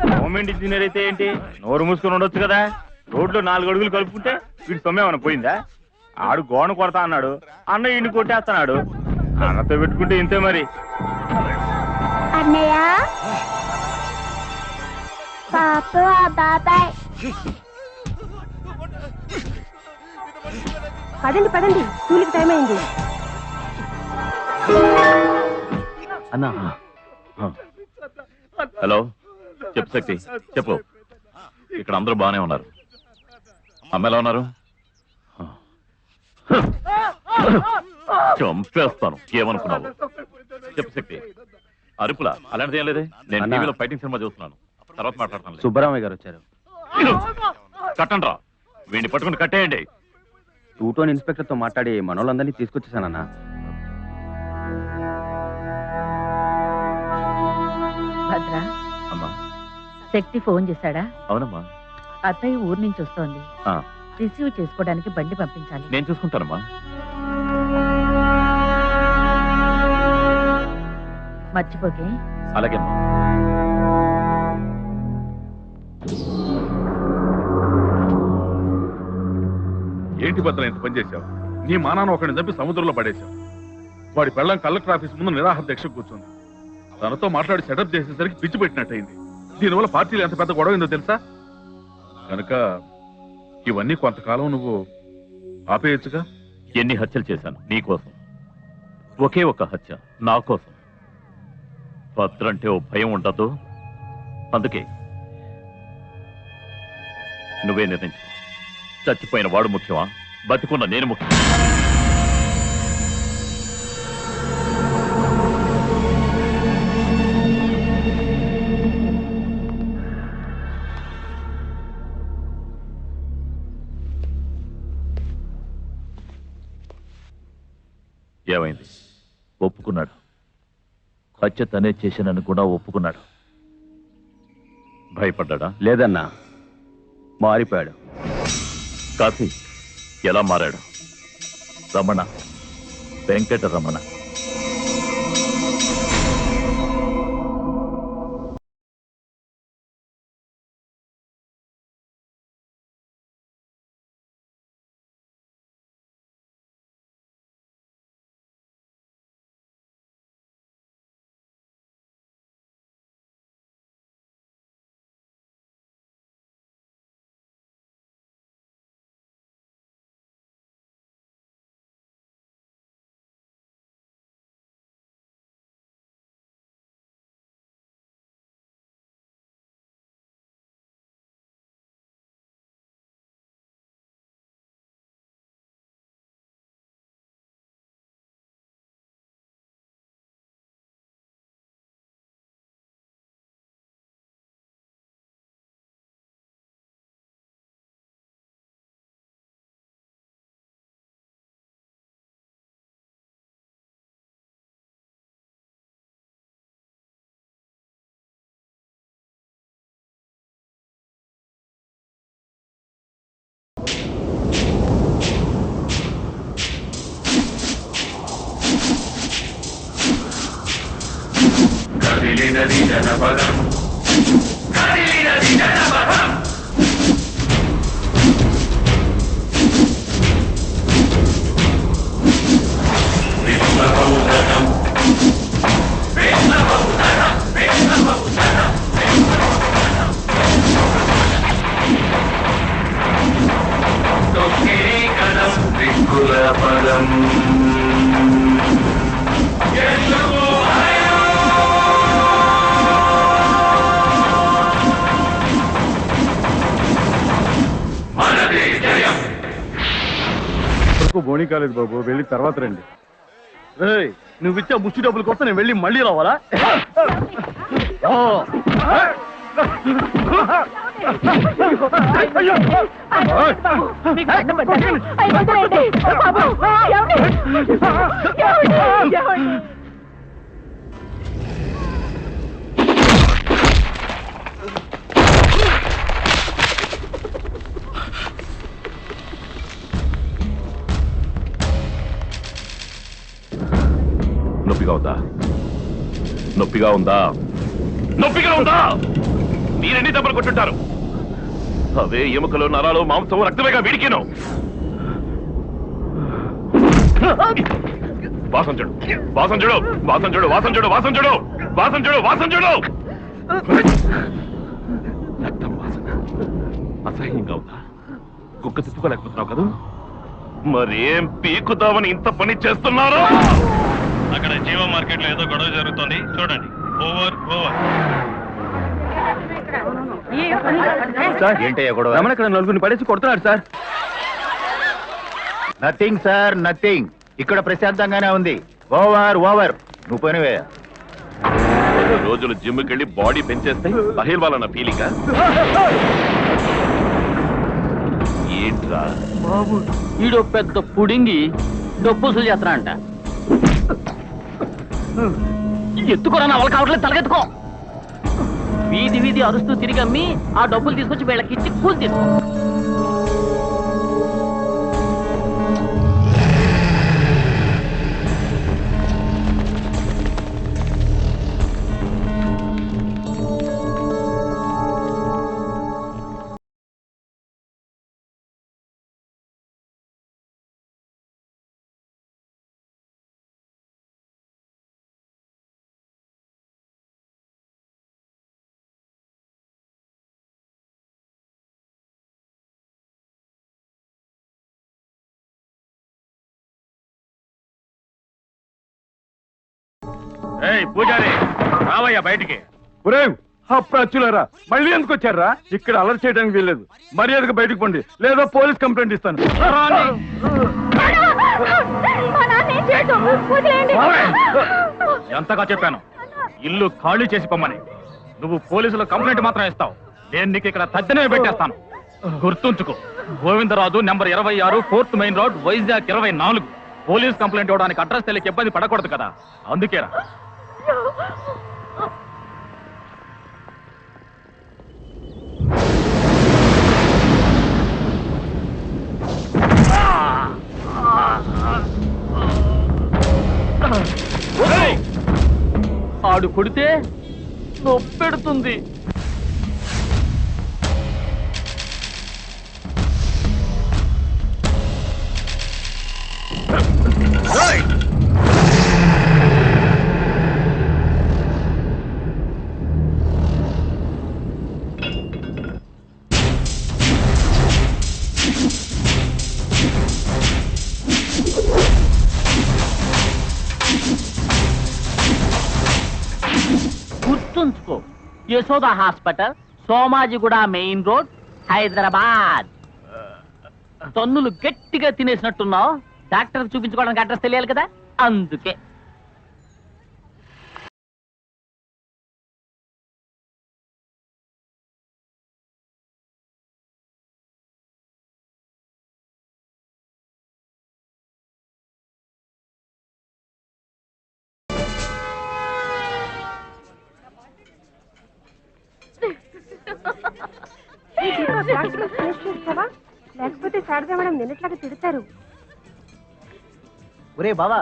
Government engineer అయితే ఏంటి, నోరు మూసుకొని ఉండొచ్చు కదా. రోడ్లో 4 అడుగులు కలుపుకుంటే వీడు సొమ్మేమన్నా పోయిందా? ఆడు గోడ కొడతా అన్నాడు, అన్న ఇంటి కొట్టేస్తున్నాడు. అన్నతో పెట్టుకుంటే ఇంతే మరి. అన్నయ్య పాపు బాబాయ్ పదండి పదండి, స్కూల్కి టైం అయింది. అన్నా. హలో, చెప్పు శక్తి, చెప్పు. ఇక్కడ అందరూ బాగానే ఉన్నారు. అమ్మ ఎలా ఉన్నారు? చంపేస్తాను, ఏమనుకున్నావు? చెప్పు శక్తి. అరుపులా? అలాంటిది ఏం లేదే. నేను టీవీలో ఫైటింగ్ సినిమా చూస్తున్నాను, తర్వాత మాట్లాడతాను. సుబ్బరామయ్య గారు వచ్చారు. కట్టండి రా, వీడిని పట్టుకుని కట్టేయండి. 2 టౌన్ ఇన్స్పెక్టర్ తో మాట్లాడి మనోళ్ళందరినీ తీసుకొచ్చేసానన్నా. భద్ర, అమ్మా. శక్తి ఫోన్ చేశాడా? అవునమ్మా. అత్తయ్య ఊరు నుంచి వస్తోంది, రిసీవ్ చేసుకోవడానికి బండి పంపించాలి. నేను చూసుకుంటానమ్మా. మర్చిపోకే. అలాగే అమ్మా. ఏంటి భద్ర ఇంత పని చేశావు? నీ మానాన్ని ఒకరిని చంపి సముద్రంలో పడేశావు. వాడి పెళ్ళం కలెక్టర్ ఆఫీస్ ముందు నిరాహార దీక్ష కూర్చుంది. తనతో మాట్లాడి సెటప్ చేసేసరికి పిచ్చి పెట్టినట్టయింది. దీనివల్ల పార్టీలు ఎంత పెద్ద గొడవ అయిందో తెలుసా? కనుక ఇవన్నీ కొంతకాలం నువ్వు ఆపేయచ్చుగా. ఎన్ని హత్యలు చేశాను నీకోసం, ఒకే ఒక హత్య నా కోసం. భద్ర అంటే ఓ భయం ఉండదు, అందుకే నువ్వే నిర్ణయించు. చచ్చిపోయిన వాడు ముఖ్యమా, బతికున్న నేను ముఖ్యం? ఏమైంది? ఒప్పుకున్నాడు. హత్య తనే చేశానని కూడా ఒప్పుకున్నాడు. భయపడ్డా? లేదన్నా, మారిపోయాడు. కాశీ ఎలా మారాడు? రమణ, వెంకటరమణ. బోని కాలేదు బాబు, వెళ్ళి తర్వాత రండి. నువ్వు ఇచ్చే ముష్టి డబ్బుల కోసం నేను వెళ్ళి మళ్ళీ రావాలా? నొప్పిగా ఉందా? నొప్పిగా ఉందా? నొప్పిగా ఉందా? మీరెన్ని దెబ్బలు కొట్టుంటారు? అవే ఎముకలు, నరాలు, మాంసం, రక్తమేగా వీడికిను. వాసన చూడు, వాసన చూడు, వాసన చూడు, వాసన చూడు, వాసన చూడు, వాసన చూడు, వాసన చూడు. రక్తం వాసన అసహ్యంగా ఉందా? కుక్క తిప్పుకోలేకపోతున్నావు కదా? మరేం పీకుదామని ఇంత పని చేస్తున్నారు? అక్కడ జీవ మార్కెట్ లో ఏదో గొడవ జరుగుతోంది, చూడండి. Over over. సార్ ఏంటయ్యా గొడవ? రమణ ఇక్కడ నలుగురిని పడేసి కొడుతున్నాడు సార్. Nothing sir, nothing. ఇక్కడ ప్రశాంతంగానే ఉంది. Over over. నువ్వు పోయినవే. రోజులు జిమ్కి వెళ్ళి బాడీ పెంచేస్తే పహిల్వాలన్న ఫీలింగ్ ఏంట్రా? బాబు ఈడో పెద్ద పుడింగి డబ్బులు చేస్తున్నాడంట. ఎత్తుకోరా నా వాళ్ళకి అవట్లేదు, తలగెత్తుకో. వీధి వీధి అరుస్తూ తిరిగి అమ్మి ఆ డబ్బులు తీసుకొచ్చి వీళ్ళకిచ్చి కూలి తీసుకో. పూజారి రావయ్యా బయటికి. అచ్చులారా మళ్ళీ ఎందుకు వచ్చారా? ఇక్కడ అలర్ట్ చేయడానికి వీల్లేదు. మర్యాదగా బయటకు పండి, లేదా పోలీస్ కంప్లైంట్ ఇస్తాను. ఎంతగా చెప్పాను ఇల్లు ఖాళీ చేసి పొమ్మని. నువ్వు పోలీసులు కంప్లైంట్ మాత్రం ఇస్తావు. నేను నీకు ఇక్కడ తద్దనే పెట్టేస్తాను. గుర్తుంచుకో. Govindaraju number 26, 4th main road, Vizag 24. Police complaint ఇవ్వడానికి అడ్రస్ తెలియక ఇబ్బంది పడకూడదు కదా, అందుకేరా. ఆడు కొడితే నొప్పెడుతుంది. గుర్తుంచుకో, Yashoda hospital, Somajiguda main road, Hyderabad. తన్నులు గట్టిగా తినేసినట్టున్నావు. డాక్టర్ చూపించుకోవడానికి అడ్రస్ తెలియాలి కదా, అందుకే. లేకపోతే సాడదా మేడం నిన్నట్లాగా తిడతారు. ఒరే బావా,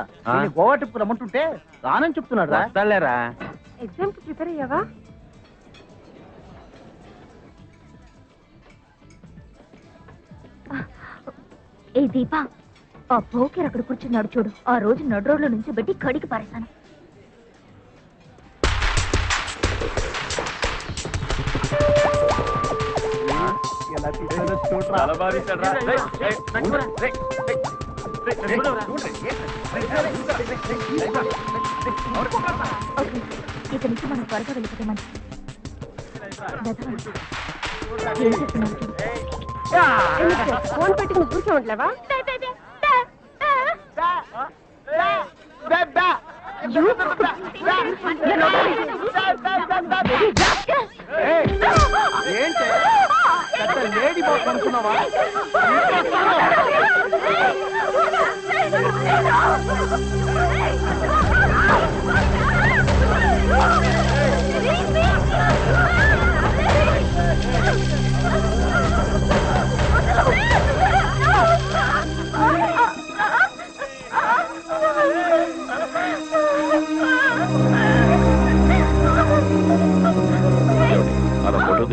గోవా ట్రిప్ రమ్మంటుంటే రానని చెప్తున్నాడు రా. వస్తాలేరా. ఎగ్జామ్ కి ప్రిపేర్ అయ్యావా? ఏ దీపా, ఆ పోకేర్ అక్కడ కూర్చున్నాడు చూడు. ఆ రోజు నడు రోడ్ల నుంచి పెట్టి కడికి పారేశాను. ఇక నుంచి మనం త్వరగా వెళ్ళిపోతే మంచిది. ఫోన్ పెట్టి నువ్వు కూర్చో ఉండలేవా? ఏంటి లేడీ బాస్ అనుకున్నావా?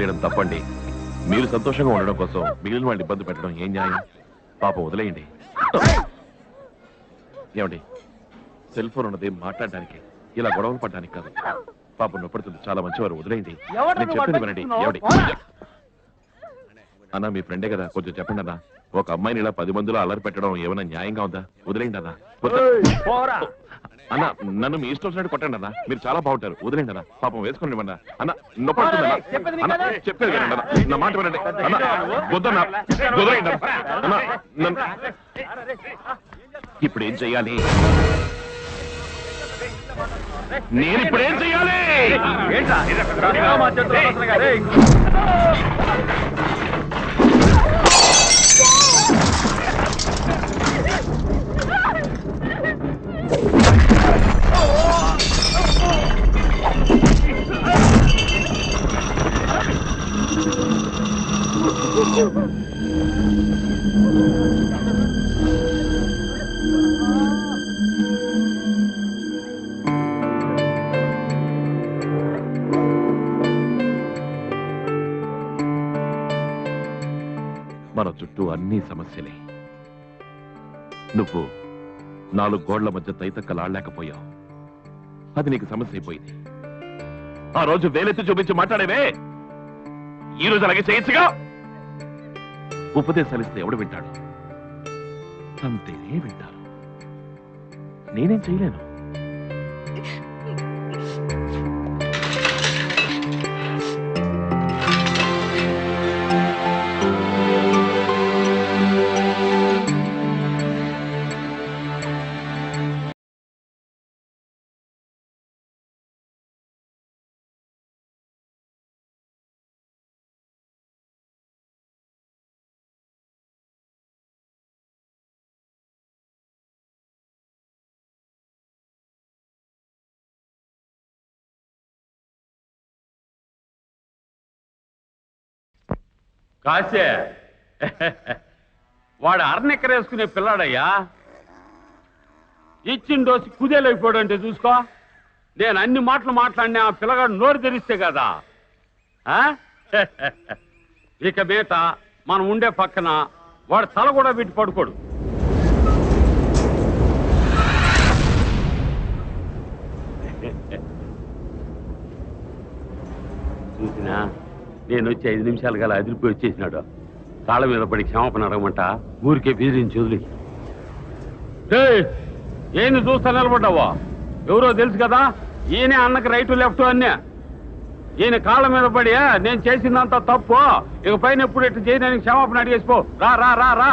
వదిలేయడం తప్పండి. మీరు సంతోషంగా ఉండడం కోసం మిగిలిన వాళ్ళని ఇబ్బంది పెట్టడం ఏం న్యాయం? పాపం వదిలేయండి. ఏమండి, సెల్ ఫోన్ ఉన్నది మాట్లాడడానికి, ఇలా గొడవలు పడడానికి కాదు. పాపం నొప్పడుతుంది, చాలా మంచివారు, వదిలేయండి. నేను చెప్పేది వినండి. ఏమండి అన్న, మీ ఫ్రెండే కదా, కొంచెం చెప్పండి అన్న. ఒక అమ్మాయిని ఇలా 10 మందిలో అల్లరి పెట్టడం ఏమైనా న్యాయంగా ఉందా? వదిలేయండి అన్న. అన్న, నన్ను మీ ఇష్టం వచ్చినట్టు కొట్టండి అన్న, మీరు చాలా బాగుంటారు, వదిలేండి అన్న. పాపం వేసుకోండి అన్న. అన్న నొప్పడుతుంది అన్న, చెప్పేది వినండి అన్న, నా మాట వినండి అన్న. వద్దన్నా, వదిలేయండి అన్న. ఇప్పుడు ఏం చెయ్యాలి? నేను ఇప్పుడు ఏం చెయ్యాలి? మన చుట్టూ అన్ని సమస్యలే. నువ్వు 4 గోళ్ల మధ్య తైతక్కలాడలేకపోయావు, అది నీకు సమస్య అయిపోయింది. ఆ రోజు వేలెత్తి చూపించి మాట్లాడేవే, ఈ రోజు అలాగే చేయొచ్చుగా. ఉపదేశాలిస్తే ఎవడు వింటాడు? అంతేనే వింటారు. నేనేం చేయలేను. కాసే వాడు అరనెక్కరేసుకునే పిల్లాడయ్యా. ఇచ్చిన డోసు కుదేలైపోయాడంటే చూసుకో. నేను అన్ని మాటలు మాట్లాడినా ఆ పిల్లగాడు నోరు తెరిస్తే కదా. ఇక మీట మనం ఉండే పక్కన వాడు తల కూడా పెట్టి పడుకోడు. చూసినా నేను వచ్చి 5 నిమిషాలు గల అదిరిపోయి వచ్చేసినాడు. కాళ్ళ మీద పడి క్షమాపణ అడగమంట, ఊరికే బీరించి వదిలి. ఏంది చూస్తా నిలబడ్డావా? ఎవరో తెలుసు కదా, ఈయనే అన్నకి రైటు లెఫ్ట్ అన్నీ. ఈయన కాళ్ళ మీద పడి నేను చేసిందంతా తప్పు, ఇక పైన ఎప్పుడు ఎట్టు చేయడానికి క్షమాపణ అడిగేసిపో. రా రా రా రా.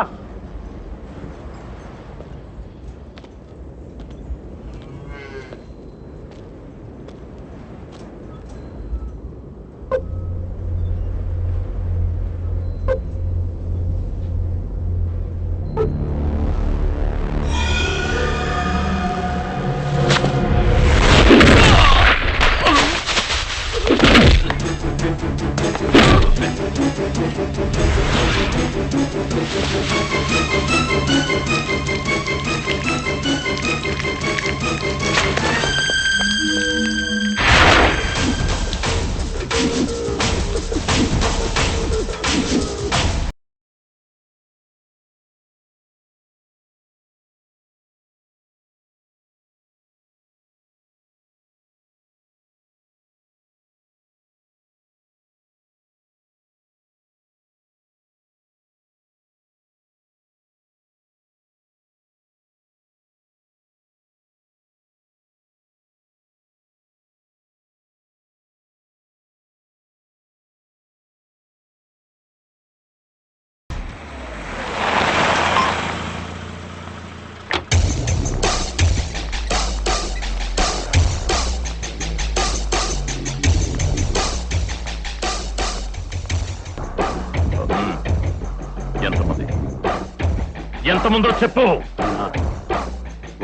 ఎంతమందో చెప్పు.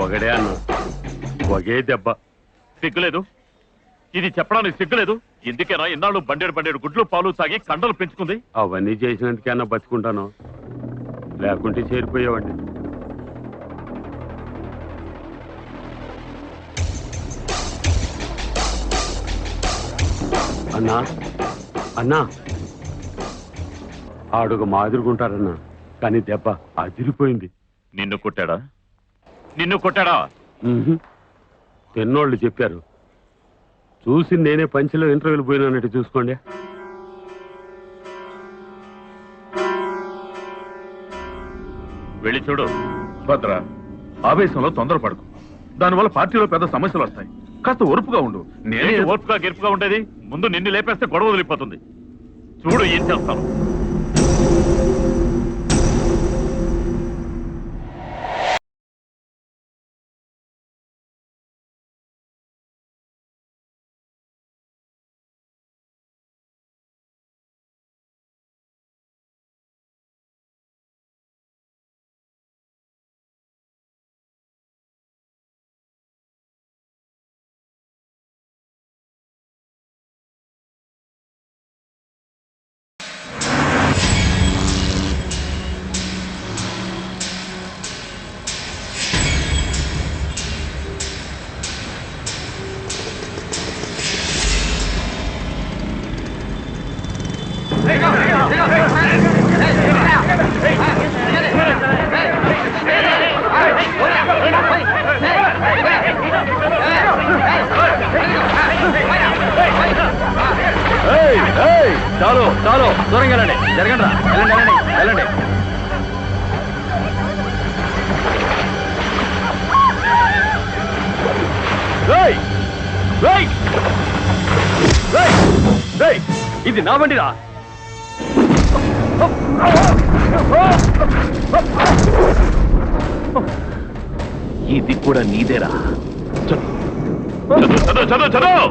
ఒకడే అన్న, ఒకే దెబ్బ. సిగ్గులేదు? ఇది చెప్పడానికి సిగ్గులేదు? ఎందుకేనా ఇన్నాళ్ళు బండేడు గుడ్లు పాలు తాగి కండలు పెంచుకుంది? అవన్నీ చేసినందుకన్నా బతుకుంటాను, లేకుంటే చేరిపోయేవాడిని. అన్నా అన్నా ఆడుగు మాదిరిగుంటారన్నా, కానీ దెబ్బ అదిరిపోయింది. నిన్ను కొట్టాడా? నిన్ను కొట్టాడా? తిన్నోళ్ళు చెప్పారు. చూసి నేనే పంచిలో ఇంటర్వ్యూలు పోయినట్టు చూసుకోండి. వెళ్ళి చూడు. భద్ర, ఆవేశంలో తొందరపడకు. దానివల్ల పార్టీలో పెద్ద సమస్యలు వస్తాయి. కాస్త ఓర్పుగా ఉండు. నేనే ఓర్పుగా గెలుపుగా ఉండేది. ముందు నిన్ను లేపేస్తే గొడవ వదిలిపోతుంది. చూడు ఏం చేస్తాను. చాలు చాలు, దూరంగా వెళ్ళండి. జరగండి రా, వెళ్ళండి వెళ్ళండి వెళ్ళండి. ఇది నా బండిరా. ఇది కూడా నీదేరా. చదువు చదువు చదువు చదువు.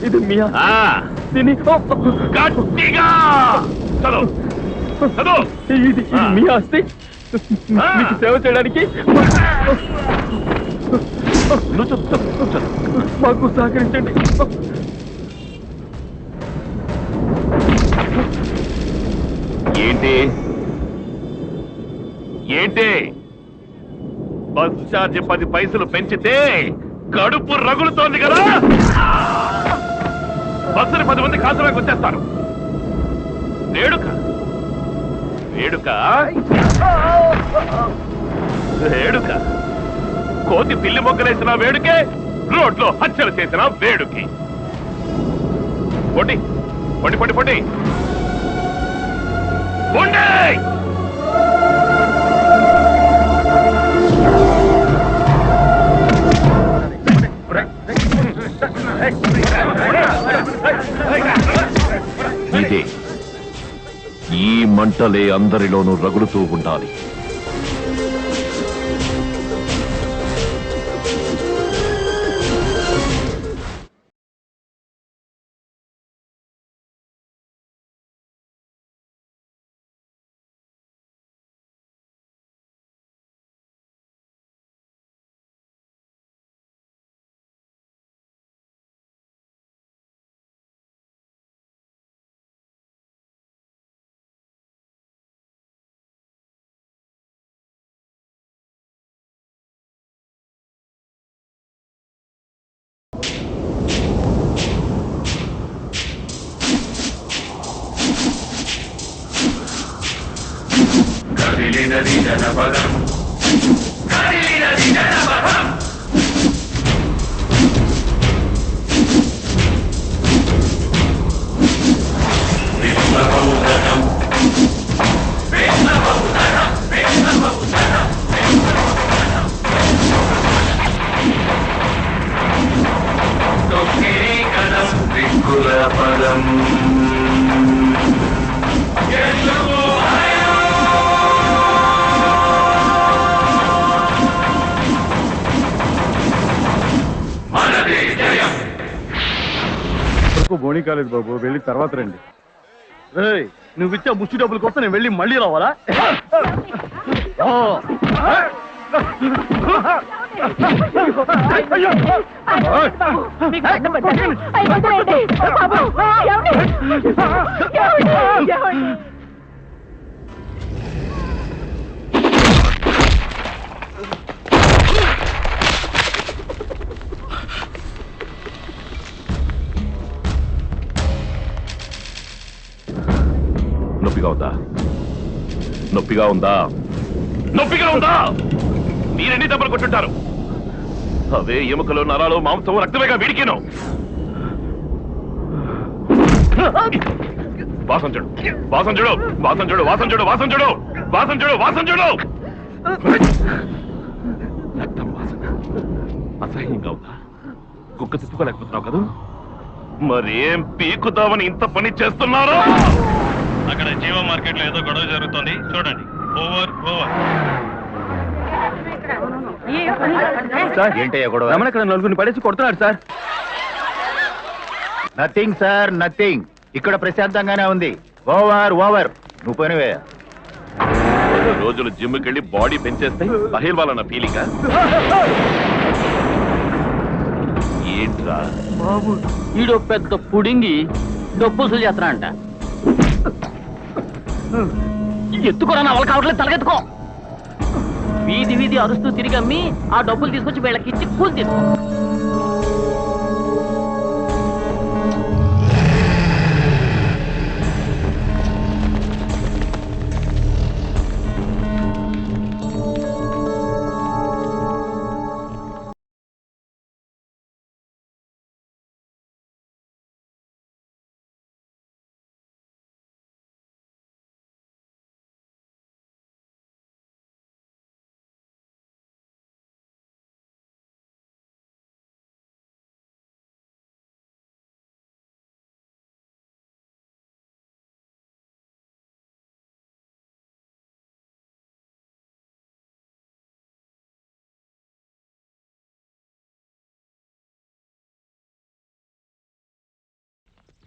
ఇది మీ దీన్ని గట్టిగా చదువు చదువు. ఇది మీ ఆస్తి. మీకు సేవ చేయడానికి మాకు సహకరించండి. ఏంటి ఏంటి బస్ ఛార్జ్ 10 పైసలు పెంచితే కడుపు రగులుతోంది కదా. బస్సుని 10 మంది కాసులోకి వచ్చేస్తారు. వేడుక వేడుక వేడుక. కోతి పిల్లి మొగ్గలేసిన వేడుకే, రోడ్లో హత్యలు చేసిన వేడుకి. పొడి పొడి పొడి పొడి పొండి. ఇదే ఈ మంటలే అందరిలోనూ రగులుతూ ఉండాలి. బోణి కాలేదు బాబు, వెళ్ళి తర్వాత రండి. నువ్వు ఇచ్చే ముష్టి డబ్బుల కోసం నేను వెళ్ళి మళ్ళీ రావాలా? నొప్పిగా ఉందా? నొప్పిగా ఉందా? నొప్పిగా ఉందా? మీరెన్ని దెబ్బలు కొట్టుంటారు? అవే ఎముకలు, నరాలు, మాంసం, రక్తమేగా వీడికిను. వాసన చూడు, వాసన చూడు, వాసన చూడు, వాసన చూడు, వాసన చూడు, వాసన చూడు, వాసన చూడు. రక్తం వాసన అసహ్యంగా ఉందా? కుక్క తిప్పుకోలేకపోతున్నావు కదా? మరేం పీకుతావని ఇంత పని చేస్తున్నారు? అక్కడ జీవ మార్కెట్ లో ఏదో గొడవ జరుగుతోంది, చూడండి. Over over. సార్ ఏంటయ్యా గొడవ? రమణ ఇక్కడ నలుగురిని పడేసి కొడుతున్నాడు సార్. Nothing sir, nothing. ఇక్కడ ప్రశాంతంగానే ఉంది. Over over. నువ్వు పోయినవే. రోజులు జిమ్కి వెళ్ళి బాడీ పెంచేస్తే బహిర్వాలన్న ఫీలింగ్ ఏంట్రా? బాబు ఈడో పెద్ద పుడింగి డబ్బుసులు చేస్తున్నా అంట. ఎత్తుకోరా నా వాళ్ళకి కావట్లేదు, తలగెత్తుకో. వీధి వీధి అరుస్తూ తిరిగి అమ్మి ఆ డబ్బులు తీసుకొచ్చి వీళ్ళకి ఇచ్చి కూలి తీసుకో.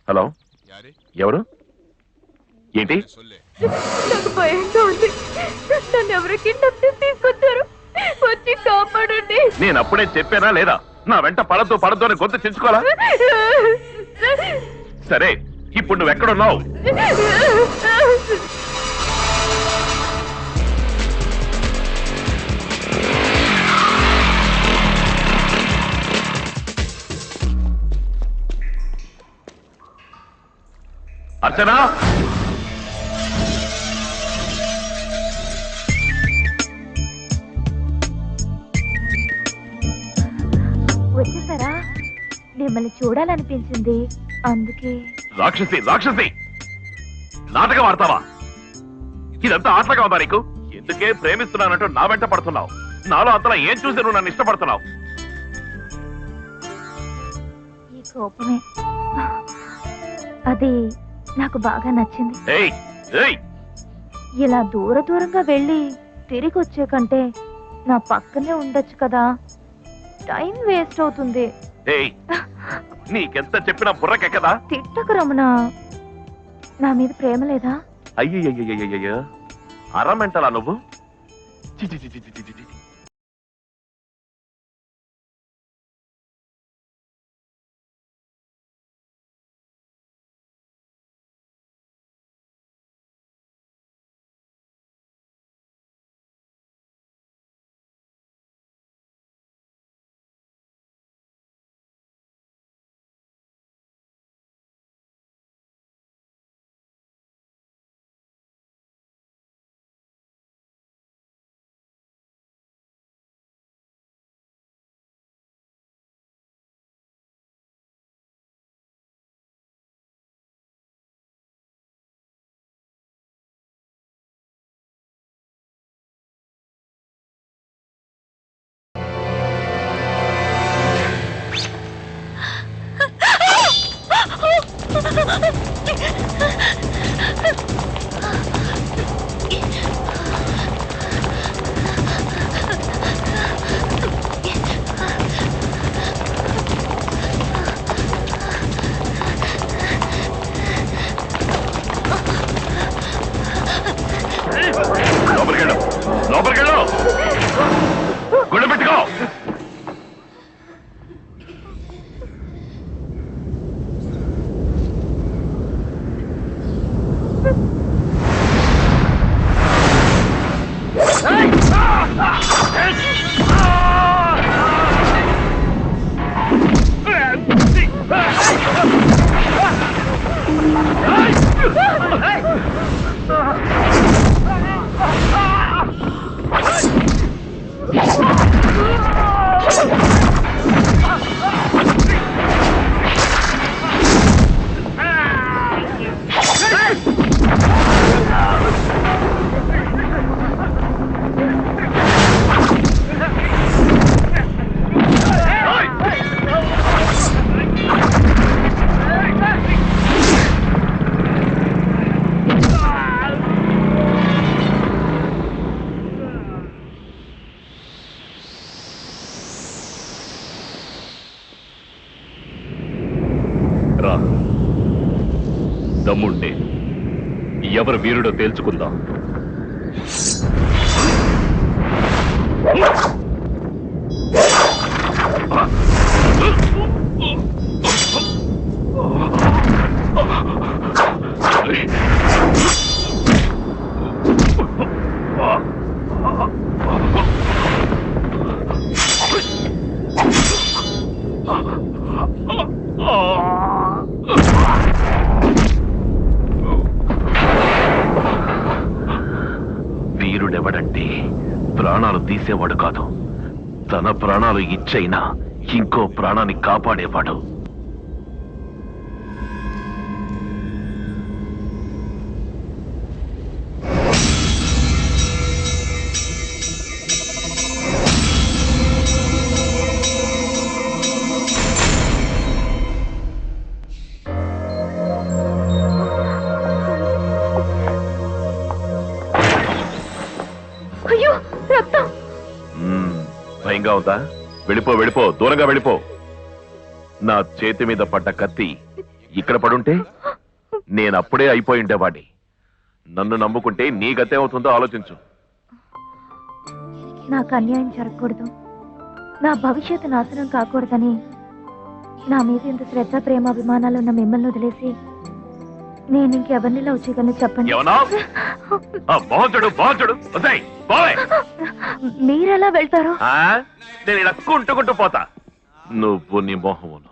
హలో, ఎవరు? ఏంటి? నాకు భయంగా ఉంది. నన్ను ఎవరో కిడ్నాప్ చేసి తీసుకొచ్చారు. వచ్చి కాపాడండి. నేను అప్పుడే చెప్పానా లేదా? నా వెంట పడద్దు పడద్దు అని గొంతు చించుకోవాలా? సరే, ఇప్పుడు నువ్వు ఎక్కడున్నావు? అర్చనా, వచ్చేసారా? మిమ్మల్ని చూడాలనిపించింది, అందుకే. రాక్షసి రాక్షసి, నాటకం ఆడతావా? ఇదంతా ఆటలుగా ఉందా నీకు? ఎందుకే ప్రేమిస్తున్నానంటూ నా వెంట పడుతున్నావు? నాలో అంతలా ఏం చూసి నువ్వు నన్ను ఇష్టపడుతున్నావు? ఈ కోపమే, అది నాకు బాగా నచ్చింది. ఏయ్ ఏయ్, ఇలా దూరంగా వెళ్ళి తిరిగి వచ్చే కంటే నా పక్కనే ఉండొచ్చు కదా. టైం వేస్ట్ అవుతుంది. ఏయ్, నీకెంత చెప్పినా బుర్రకెక్కదా? తిట్టకు రమణ, నా మీద ప్రేమ లేదా? అయ్యయ్యయ్యయ్యయ్యో, అరమెంటలా నువ్వు? చి చి చి చి చి చి. రా, దమ్ముంటే ఎవరు వీరుడో తేల్చుకుందాం. వీరుడెవడంటే ప్రాణాలు తీసేవాడు కాదు, తన ప్రాణాలు ఇచ్చైనా ఇంకో ప్రాణాన్ని కాపాడేవాడు. అయ్యో రక్తం. భయంగా ఉందా? వెళ్ళిపో, వెళ్ళిపో, దూరంగా వెళ్ళిపో. నా చేతి మీద పడ్డ కత్తి ఇక్కడ పడుంటే నేనప్పుడే అయిపోయి ఉండేవాడిని. నన్ను నమ్ముకుంటే నీ గతే అవుతుందో ఆలోచించు. నాకు అన్యాయం జరగకూడదు, నా భవిష్యత్తు నాశనం కాకూడదని నా మీద ఇంత శ్రద్ధ ప్రేమ అభిమానాలు ఉన్న మిమ్మల్ని వదిలేసి నేను ఇంకెవరిని లవ్ చేయగలను చెప్పండి. మీరెలా వెళ్తారు? నేను ఇలా కుంటుకుంటూ పోతా, నువ్వు నీ మోహమును.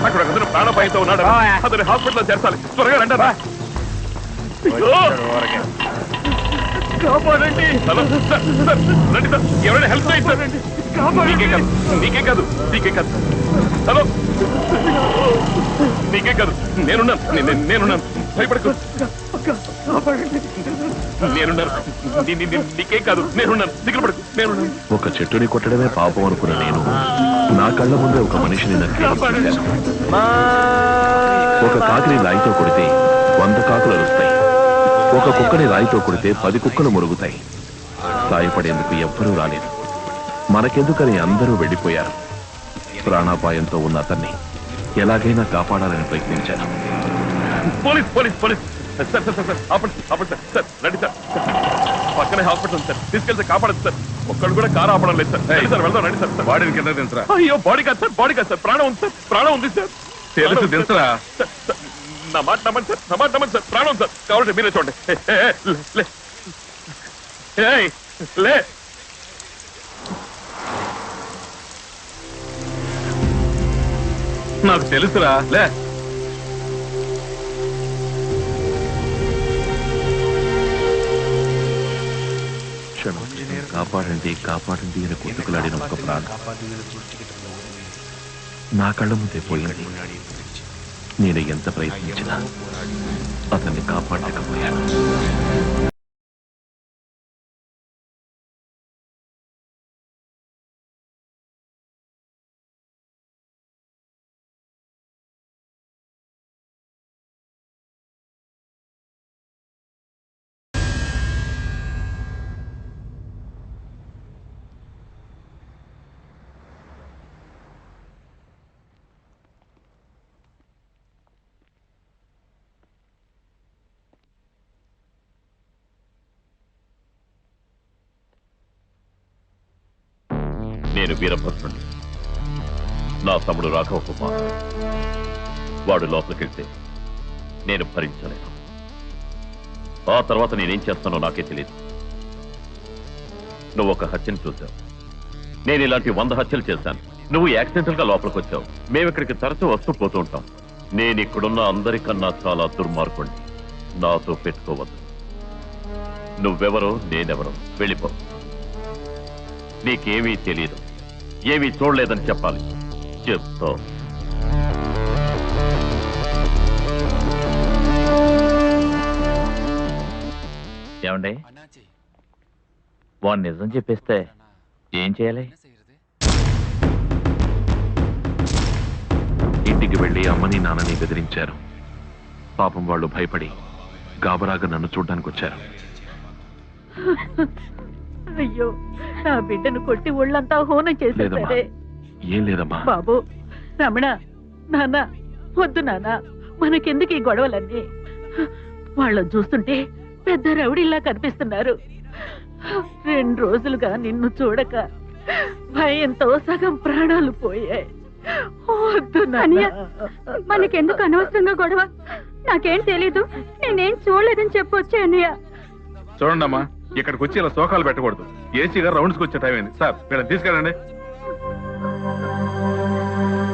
అక్కడ ప్రాణభయంతో ఉన్నాడు, అతని హాస్పిటల్లో చేర్చాలి. త్వరగా రండి. కాపాడండి. హలో సార్, రండి సార్, ఎవరైనా హెల్ప్ చేయండి సార్. నీకే కాదు, నీకే కాదు. హలో, నీకే కాదు, నేనున్నాను, భయపడకు. నేనున్నాను, నీకే కాదు, నేనున్నాను, దిగులు పడకు, నేనున్నాను. ఒక చెట్టుని కొట్టడమే పాపం అనుకున్న నేను నా కళ్ళ ముందే ఒక మనిషిని నరికేశాను. ఒక కాకిని రాయితో కొడితే 100 కాకులు అరుస్తాయి, ఒక కుక్కని రాయితో కొడితే 10 కుక్కలు మురుగుతాయి. సాయపడేందుకు ఎవ్వరూ రాలేదు. మనకెందుకని అందరూ వెళ్ళిపోయారు. ప్రాణాపాయంతో ఉన్న అతన్ని ఎలాగైనా కాపాడాలని ప్రయత్నించాను. Police police police sir sir sir ఆపండి సార్, సార్ రండి సార్, పక్కనే హాస్పిటల్ ఉంది సార్, తీసుకెళ్తే కాపాడదు సార్. ఒక్కడు కూడా కారు ఆపడం లేదు సార్. రండి సార్, వెళ్దాం, రండి సార్. బాడీని కింద దించరా. అయ్యో బాడీ కాదు సార్, బాడీ కాదు సార్, ప్రాణం ఉంది సార్, ప్రాణం ఉంది సార్. తెలుసు దించరా. నా మాట నమ్మండి సార్, నా మాట నమ్మండి సార్, ప్రాణం సార్. కావాలంటే మీరే చూడండి. లే నాకు తెలుసురా, లే. కాపాడండి కాపాడండి అని కొట్టుకులాడిన ఒక ప్రాణం నా కళ్ళ ముందే పోయింది. నేను ఎంత ప్రయత్నించినా అతన్ని కాపాడలేకపోయాను. నేను వీరభద్రుణ్ణి. నా తమ్ముడు రాఘవ కుమార్. వాడు లోపలికెళ్తే నేను భరించలేను. ఆ తర్వాత నేనేం చేస్తానో నాకే తెలియదు. నువ్వు ఒక హత్యను చూశావు, నేను ఇలాంటి 100 హత్యలు చేశాను. నువ్వు యాక్సిడెంటల్ గా లోపలికి వచ్చావు. మేము ఇక్కడికి తరచూ వస్తూ పోతూ ఉంటాం. నేను ఇక్కడున్న అందరికన్నా చాలా దుర్మార్గుణ్ణి. నాతో పెట్టుకోవద్దు. నువ్వెవరో నేనెవరో వెళ్ళిపో. నీకేమీ తెలియదు, ఏమీ చూడలేదని చెప్పాలి. చెప్తా. ఏమండి, వాడు నిజం చెప్పేస్తే ఏం చేయాలి? ఇంటికి వెళ్లి అమ్మని నాన్నని బెదిరించారు. పాపం వాళ్ళు భయపడి గాబరాగా నన్ను చూడ్డానికి వచ్చారు. అయ్యో, నా బిడ్డను కొట్టి ఒళ్ళంతా హోనం లేదమ్మా, చేసేసారే. ఏం లేదమ్మా. బాబు, రమణ, నాన్న, వద్దు నాన్న, మనకెందుకు ఈ గొడవలన్నీ? వాళ్ళని చూస్తుంటే పెద్ద రౌడీలా కనిపిస్తున్నారు. 2 రోజులుగా నిన్ను చూడక భయంతో సగం ప్రాణాలు పోయాయి. వద్దు నాన్న. మనకెందుకు అనవసరంగా గొడవ? నాకేం తెలీదు, నేనేం చూడలేదని చెప్పొచ్చే అన్నయ్య. చూడండి అమ్మా, ఇక్కడికి వచ్చి ఇలా శోకాలు పెట్టకూడదు. ఏసీ గారు రౌండ్స్కి వచ్చే టైం అయింది. సార్ వీళ్ళని తీసుకెళ్ళండి.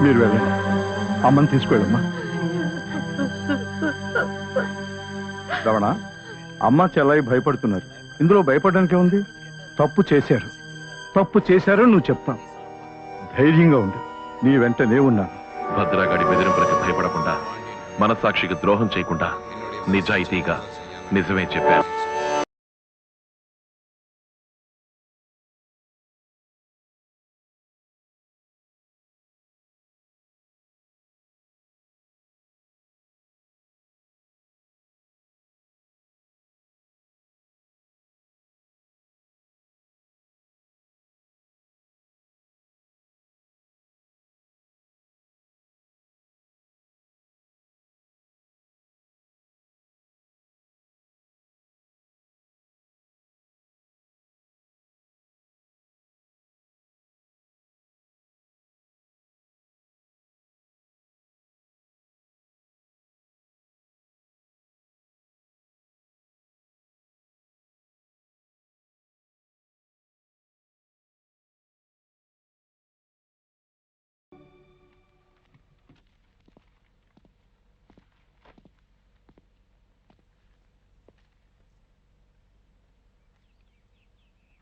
మీరు వెళ్ళండి, అమ్మని తీసుకెళ్ళమ్మా. రమణ, అమ్మ చెల్లాయి భయపడుతున్నారు. ఇందులో భయపడడానికి ఉంది? తప్పు చేశారు నువ్వు చెప్తావు. ధైర్యంగా ఉండు, నీ వెంటనే ఉన్నాను. భద్రాగాడి బెదిరింపులకు భయపడకుండా, మనస్సాక్షికి ద్రోహం చేయకుండా నిజాయితీగా నిజమే చెప్పారు.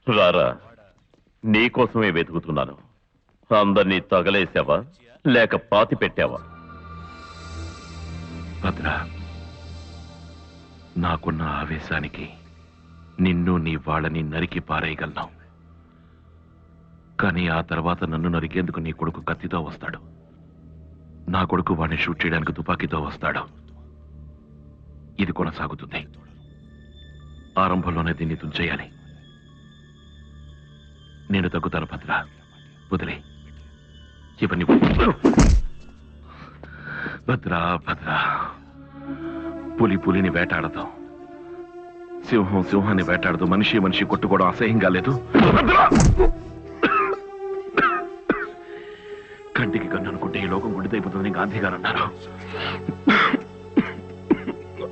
రారా, నీకోసమే వెతుకుతున్నాను. అందరినీ తగలేసావా లేక పాతి పెట్టావా? భద్ర, నాకున్న ఆవేశానికి నిన్ను నీ వాళ్ళని నరికి పారేయగలను. కానీ ఆ తర్వాత నన్ను నరికేందుకు నీ కొడుకు కత్తితో వస్తాడు. నా కొడుకు వాడిని షూట్ చేయడానికి తుపాకీతో వస్తాడు. ఇది కొనసాగుతుంది. ఆరంభంలోనే దీన్ని తుంచేయాలి. నేను తగ్గుతాను భద్ర, వదిలే ఇవన్నీ. భద్ర భద్ర, పులిని వేటాడదు, సింహాన్ని వేటాడదు. మనిషి కొట్టుకోవడం అసహ్యంగా లేదు? కంటికి కన్ను అనుకుంటే ఈ లోకం గుడిదైపోతుందని గాంధీ గారు అన్నారు.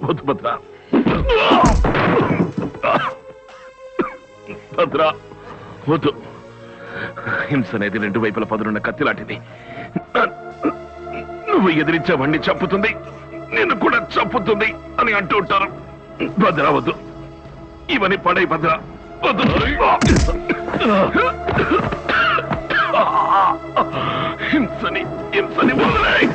వద్దు భద్ర, భద్ర వద్దు. హింస అనేది 2 వైపుల పదునున్న కత్తి లాంటిది. నువ్వు ఎదిరించావన్నీ చంపుతుంది, నిన్ను కూడా చంపుతుంది అని అంటూ ఉంటారు. భద్ర వద్దు, ఇవన్నీ పడై భద్ర వద్దు. హింసని వదిలేయ్.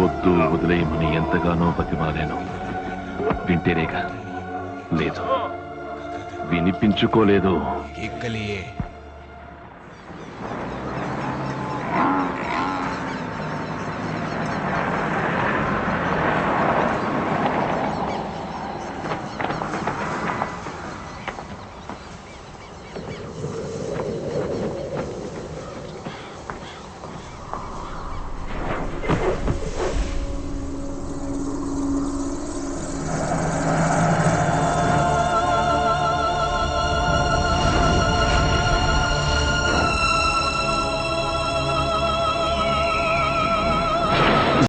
వద్దు, వదిలేయమని ఎంతగానో బతిమాలాను. వింటేనేగా? లేదు, వినిపించుకోలేదు.